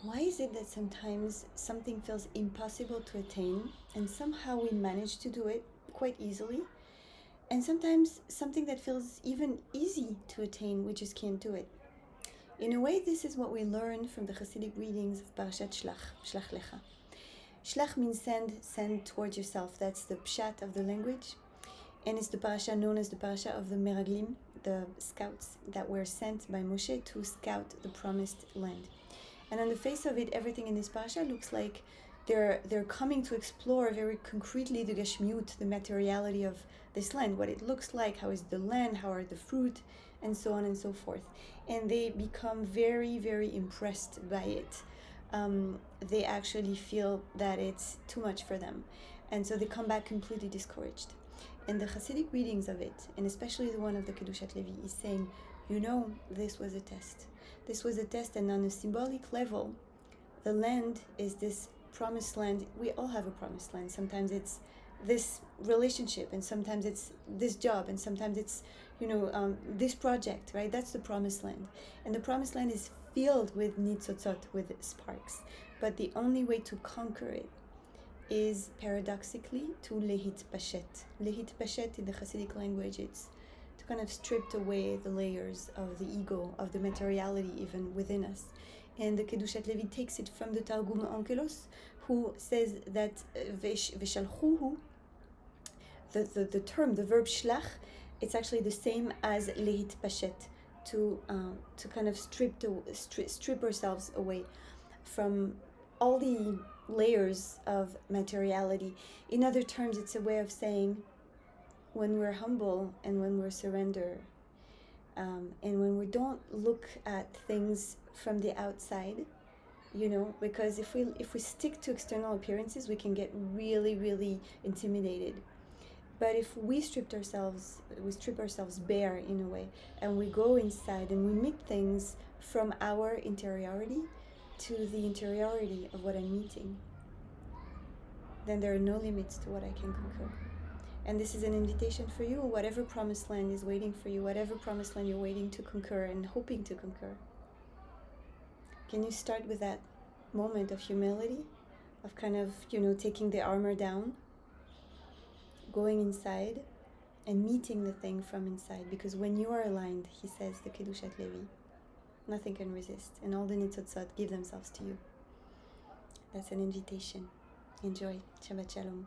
Why is it that sometimes something feels impossible to attain and somehow we manage to do it quite easily? And sometimes something that feels even easy to attain, we just can't do it. In a way, this is what we learn from the Hasidic readings of parashat Shelah Lekha. Shlach means send towards yourself. That's the pshat of the language. And it's the parasha known as the parasha of the meraglim, the scouts that were sent by Moshe to scout the promised land. And on the face of it, everything in this parasha looks like they're coming to explore very concretely the gashmiut, the materiality of this land, what it looks like, how is the land, how are the fruit, and so on and so forth. And they become very, very impressed by it. They actually feel that it's too much for them. And so they come back completely discouraged. And the Hasidic readings of it, and especially the one of the Kedouchat Lévi, is saying, this was a test. This was a test, and on a symbolic level, the land is this promised land. We all have a promised land. Sometimes it's this relationship, and sometimes it's this job, and sometimes it's, this project, right? That's the promised land. And the promised land is filled with nitzotzot, with sparks. But the only way to conquer it is paradoxically to lehitpashet. Lehitpashet in the Hasidic language, it's to kind of strip away the layers of the ego, of the materiality even within us. And the Kedouchat Lévi takes it from the Targum Onkelos, who says that veshalchuhu, the term, the verb shlach, it's actually the same as lehitpashet, to kind of strip ourselves away from all the layers of materiality. In other terms, it's a way of saying, when we're humble and when we're surrender, and when we don't look at things from the outside, because if we stick to external appearances, we can get really, really intimidated. But if we strip ourselves bare in a way, and we go inside and we meet things from our interiority to the interiority of what I'm meeting, then there are no limits to what I can conquer. And this is an invitation for you, whatever promised land is waiting for you, whatever promised land you're waiting to conquer and hoping to conquer. Can you start with that moment of humility, of kind of, taking the armor down, going inside and meeting the thing from inside? Because when you are aligned, he says, the Kedouchat Lévi, nothing can resist, and all the nitzotzot give themselves to you. That's an invitation. Enjoy. Shabbat Shalom.